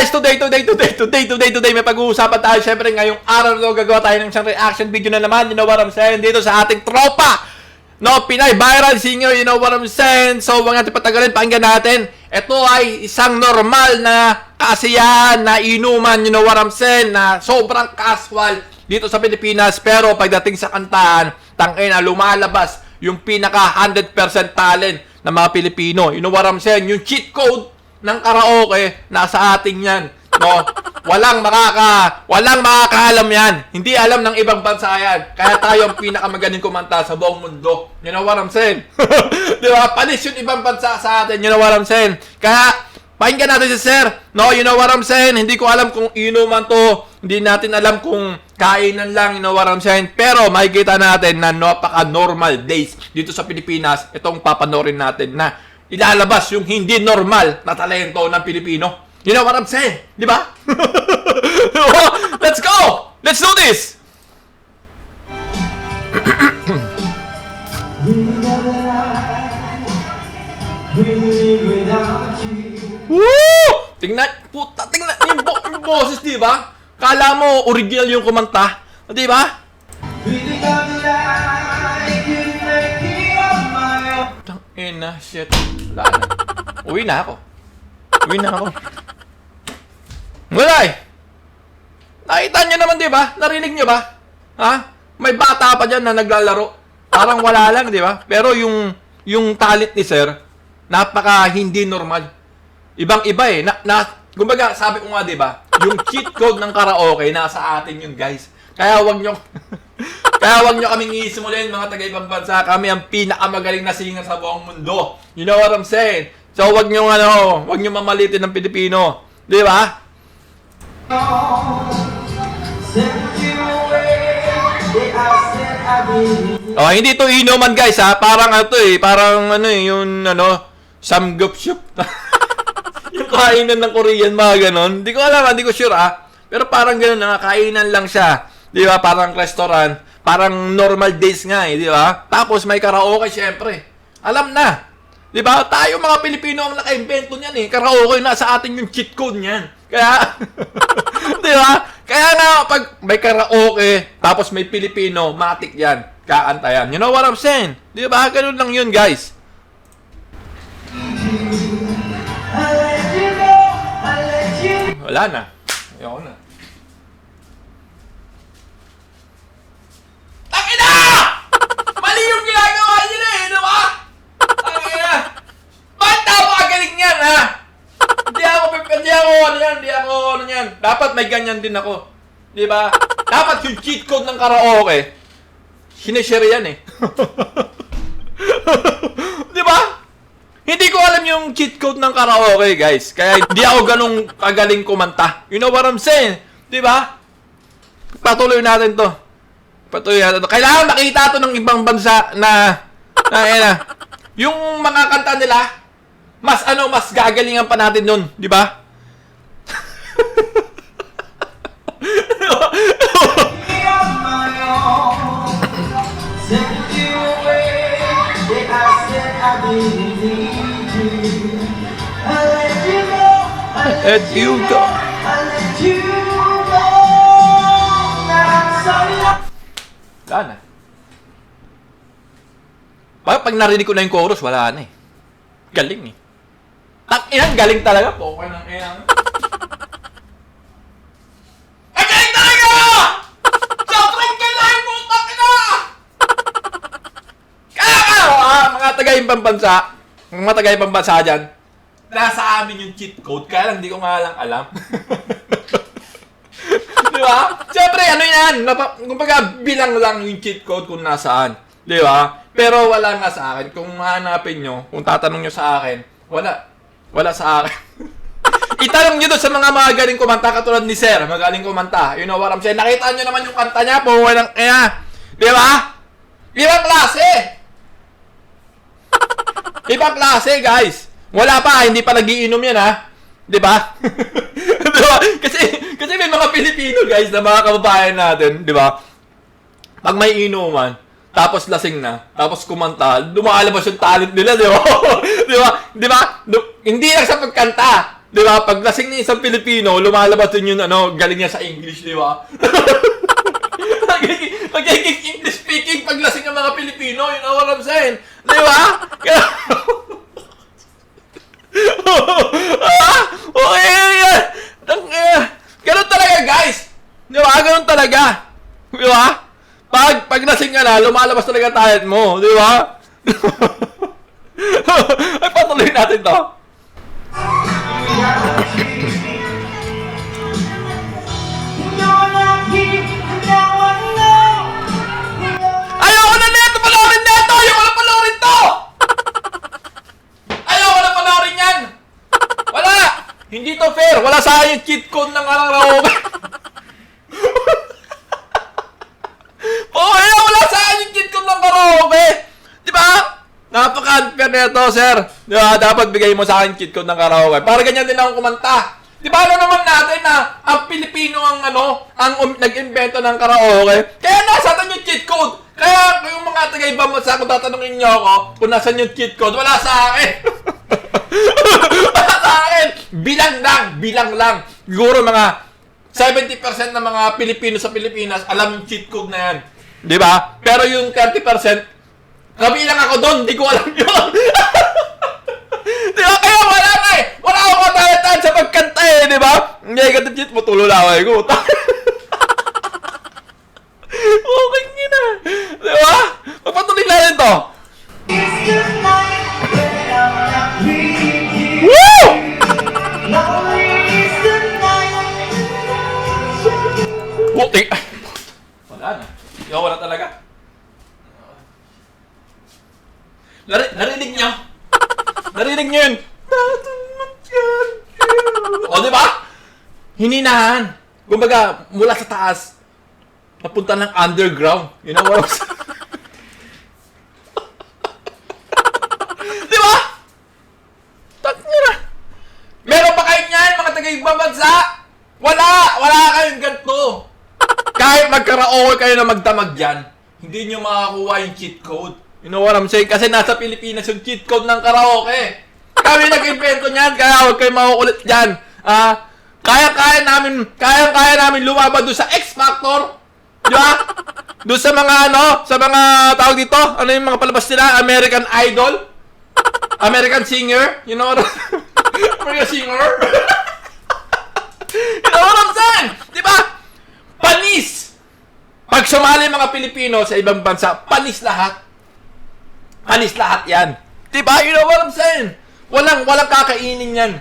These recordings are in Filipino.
guys, today, may pag-uusapan tayo. Syempre, ngayong araw na gagawa tayo ng isang reaction video na naman. You know what I'm saying? Dito sa ating tropa. No, Pinay viral singer, you know what I'm saying? So, huwag natin patagalin, pakinggan natin. Ito ay isang normal na kasiyahan, na inuman, you know what I'm saying? Na sobrang casual dito sa Pilipinas. Pero pagdating sa kantahan, tangina, lumalabas yung pinaka 100% talent ng mga Pilipino. You know what I'm saying? Yung cheat code ng karaoke, nasa ating yan. No? Walang makakaalam yan. Hindi alam ng ibang bansa yan. Kaya tayo ang pinakamagaling kumanta sa buong mundo. You know what I'm saying? Di ba? Panis yung ibang bansa sa atin. You know what I'm saying? Kaya, pakinggan natin si Sir. No, you know what I'm saying? Hindi ko alam kung inuman to. Hindi natin alam kung kainan lang. You know what I'm saying? Pero, makikita natin na napaka-normal days dito sa Pilipinas. Itong papanorin natin na ilalabas yung hindi normal na talento ng Pilipino. You know what I'm saying? Di ba? Let's go! Let's do this! Woo! Tingnan yung boses, di ba? Kala mo original yung kumanta. Di ba? Shit. Wala na. Uwi na ako. Wala eh. Nakita nyo naman, di ba? Narinig nyo ba? Ha? May bata pa dyan na naglalaro. Parang wala lang, di ba? Pero yung talent ni Sir, napaka hindi normal. Ibang-iba eh. Kumbaga, sabi ko nga, di ba? Yung cheat code ng karaoke, nasa atin yun, guys. Kaya wag nyo kaming isimulin, mga taga-ibang bansa. Kami ang pinakamagaling na singer sa buong mundo. You know what I'm saying? So, wag nyo mamalitin ng Pilipino. Di ba? Oh, hindi to inuman, guys, ha? Parang yung samgupshup. Yung kainan ng Korean, mga ganon. Hindi ko alam, hindi ko sure, ha? Pero parang ganon na, kainan lang siya. Di ba? Parang restaurant. Parang normal days nga eh, di ba? Tapos may karaoke, syempre. Alam na. Di ba? Tayo mga Pilipino ang naka-invento niyan eh. Karaoke, nasa atin yung cheat code niyan. Kaya, di ba? Kaya nga, pag may karaoke, tapos may Pilipino, matik yan. Kakanta yan. You know what I'm saying? Di ba? Ganun lang yun, guys. Wala na. Ayoko na. Dapat may ganyan din ako. Di ba? Dapat yung cheat code ng karaoke, sinishare yan eh. Di ba? Hindi ko alam yung cheat code ng karaoke, guys. Kaya hindi ako ganong kagaling kumanta. You know what I'm saying? Di ba? Patuloy natin to. Kailangan makita to ng ibang bansa na yung mga kanta nila, mas gagalingan pa natin nun. Di ba? Let you go. Wala na. Pag narinig ko na yung chorus, wala na eh. Galing eh. Galing talaga po. Okay ng inang. Galing talaga! Sobrang galing mo, takina! Kaya mga taga-ibang bansa dyan, nasa amin yung cheat code, kaya lang di ko nga lang alam. Di ba? Siyempre, yan? Kumbaga, bilang lang yung cheat code kung nasaan. Di ba? Pero wala nga sa akin. Kung hanapin nyo, kung tatanong nyo sa akin, wala sa akin. Itanong nyo doon sa mga magaling kumanta, katulad ni Sir, magaling kumanta. You know what I'm saying? Nakita nyo naman yung kanta niya po, walang di ba? Ibang klase! Ibang klase, guys! Wala pa, hindi pa nagiinom yan, ha? Di ba? Diba? Kasi may mga Pilipino, guys, na mga kababayan natin, di ba? Pag may inuman, tapos lasing na, tapos kumanta, lumalabas yung talent nila, di ba? Di ba? Hindi lang sa pagkanta. Di ba? Pag lasing ng isang Pilipino, lumalabas din yung galing niya sa English, di ba? Magiging English speaking pag lasing ng mga Pilipino, you know what I'm saying? Di ba? Okay, ganun talaga, guys. Di ba? Ganun talaga. Di ba? Pag lasing ka na, lumalabas talaga talent mo. Di ba? Ay, patuloy natin to. Ayoko na neto! Panoorin neto! Ayoko na panoorin to! Ayoko na panoorin yan! Wala! Hindi to fair! Wala sa akin yung cheat code ng karaoke! Wala sa akin yung cheat code ng karaoke! Di ba? Napaka-unfair nito, sir. Di ba? Dapat bigay mo sa akin cheat code ng karaoke. Para ganyan din ako kumanta. Di ba naman natin na ang Pilipino ang nag-invento ng karaoke? Kaya nasa atin yung cheat code. Kaya yung mga taga-ibang bansa, kung tatanungin niyo ako kung nasan yung cheat code, wala sa akin. Wala sa akin. Bilang lang. Siguro mga 70% ng mga Pilipino sa Pilipinas alam yung cheat code na yan. Di ba? Pero yung 30%, kabilang ako doon, hindi ko alam yun. Di ba? Kaya wala na eh. Wala akong katalataan sa pagkanta eh, di ba? Hindi ka cheat mo, tululaway ko. Okay na. Di ba? Magpatuloy natin to. Woo! Putik. Wala na. Wala talaga. Narinig niyo? Narinig niyo yun? O, di ba? Hininahan. Kumbaga, mula sa taas, napunta ng underground. You know what I'm saying? Di ba? Tangina. Meron pa kayo niyan, mga taga-ibang bansa? Wala kayong ganito. Kahit magkaraoke kayo na magdamag dyan, hindi nyo makakuha yung cheat code. You know what I'm saying? Kasi nasa Pilipinas yung cheat code ng karaoke. Kami nag-invento niyan, kaya huwag kayo makukulit dyan. Kaya namin lumaban doon sa X Factor. Di ba? Doon sa mga tawag dito, ano yung mga palabas nila? American Idol? American Singer? You know what I'm American Singer? You know what I'm saying? Di ba? Panis! Pag sumali mga Pilipino sa ibang bansa, panis lahat. Panis lahat yan. Diba? You know what I'm saying? Walang kakainin yan.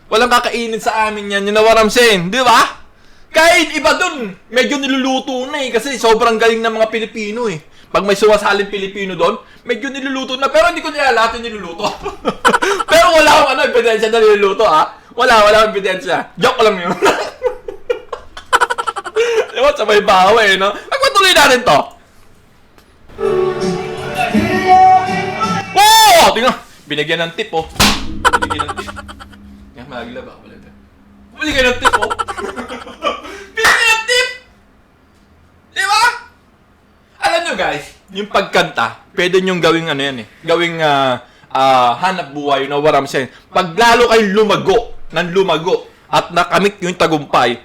Walang kakainin sa amin yan. You know what I'm saying? Diba? Kahit iba dun, medyo niluluto na eh. Kasi sobrang galing ng mga Pilipino eh. Pag may sumasaling Pilipino doon, medyo niluluto na. Pero hindi ko nila lahat yung niluluto. Pero wala akong ebidensya na niluluto Wala akong ebidensya. Joke lang yun. Diba? Sabay bawa eh, no? Magpatuloy natin to. Oh! Tingnan. Binigyan ng tip, oh. Binigyan ng tip. Yan, malagila ba? Binigyan ng tip, oh. Binigyan ng tip! Diba? Alam nyo, guys, yung pagkanta, pwede nyong gawing gawing hanap buhay, you know what I'm saying? Pag lalo kayong lumago, at nakamit yung tagumpay,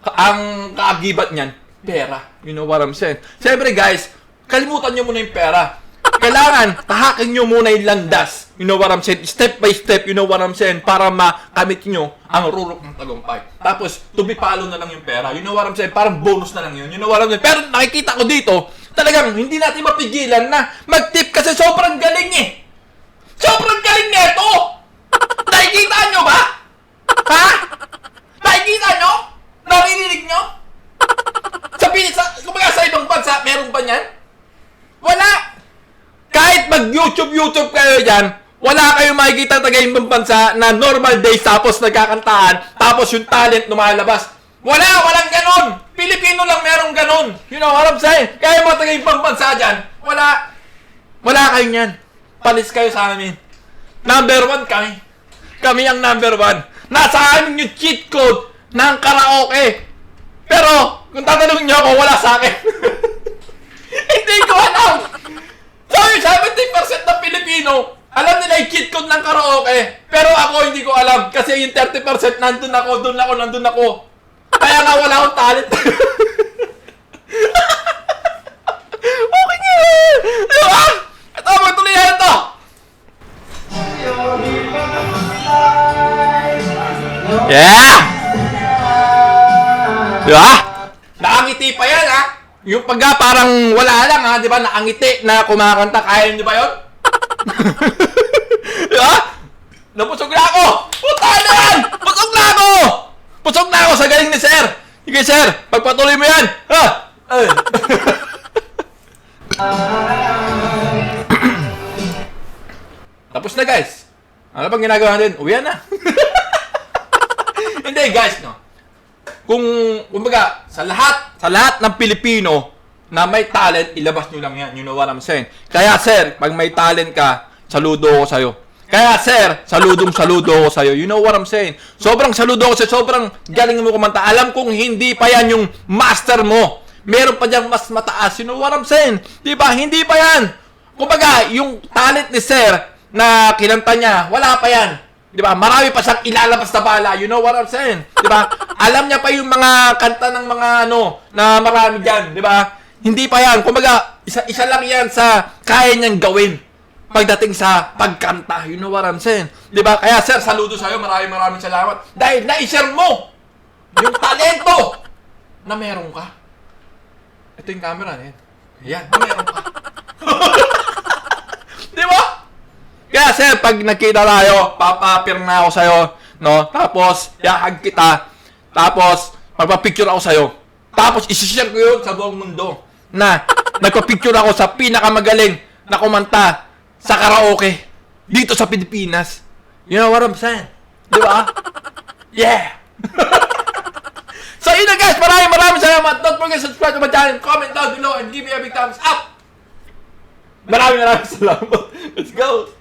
ang kaagibat niyan, pera. You know what I'm saying? Siyempre, guys, kalimutan nyo muna yung pera. Kailangan, tahakin nyo muna yung landas. You know what I'm saying? Step by step, you know what I'm saying? Para makamit nyo ang rurok ng tagumpay. Tapos, tubipalo na lang yung pera. You know what I'm saying? Parang bonus na lang yun. You know what I'm saying? Pero nakikita ko dito, talagang hindi natin mapigilan na mag-tip kasi sobrang galing eh. Sobrang galing neto! Nakikita nyo ba? Ha? Nakikita nyo? Naririnig nyo? Kumbaga sa ibang bansa, meron ba niyan? Wala! Kahit mag-YouTube kayo dyan, wala kayong makikita taga-ibang bansa na normal days tapos nagkakantaan, tapos yung talent lumalabas. Walang ganon! Pilipino lang merong ganon. You know what I'm saying? Kaya mga taga-ibang bansa dyan, wala kayo niyan. Palis kayo sa amin. Number 1 kami. Kami ang number 1. Nasa amin yung cheat code ng karaoke. Pero, kung tatanungin niyo ako, wala sa akin. Hindi ko alam. So, yung 70% ng Pilipino, Alam nila yung cheat code ng karaoke. Pero ako hindi ko alam. Kasi yung 30% nandun ako. Kaya nga wala akong talent. Okay nga. Diba? Ito, magtuloy na ito. Yeah! Diba? Nakangiti pa yan, ha? Yung pagka parang wala lang, ha? Diba? Nakangiti na kumakanta. Kaya nyo ba yun? Diba? Napusog na ako! Puta na yan! Pusog na ako! Pusog na ako sa galing ni Sir! Sige, Sir! Pagpatuloy mo yan! Ha? Ay. Tapos na, guys. Ano bang ginagawa natin? Uwian na. Hindi, guys, no? Kumbaga, sa lahat ng Pilipino na may talent, ilabas nyo lang yan. You know what I'm saying? Kaya, Sir, pag may talent ka, saludo ako sa'yo. Kaya, Sir, saludo ako sa'yo. You know what I'm saying? Sobrang saludo ako sa'yo. Sobrang galing mo kumanta. Alam kong hindi pa yan yung master mo. Meron pa dyan mas mataas. You know what I'm saying? Diba? Hindi pa yan. Kumbaga, yung talent ni Sir na kinanta niya, wala pa yan. Diba? Marami pa siyang ilalabas na bala. You know what I'm saying? Diba? Alam niya pa yung mga kanta ng mga na marami dyan. Diba? Hindi pa yan. Kumbaga, isa lang yan sa kaya niyang gawin pagdating sa pagkanta. You know what I'm saying? Diba? Kaya, Sir, saludo sa'yo. Maraming salamat. Dahil na-share mo yung talento na meron ka. Ito yung camera na yan. Ayan, na meron ka. Diba? Kaya, Sir, pag nakita tayo, papapir na ako sa'yo, no? Tapos, yahag kita. Tapos, magpapicture ako sa'yo. Tapos, isishare ko yun sa buong mundo na nagpapicture ako sa pinakamagaling na kumanta sa karaoke dito sa Pilipinas. You know what I'm saying? Di ba? Yeah! So, yun na, guys. Maraming salamat. Don't forget to subscribe to my channel, comment down below, and give me a big thumbs up. Maraming salamat. Let's go!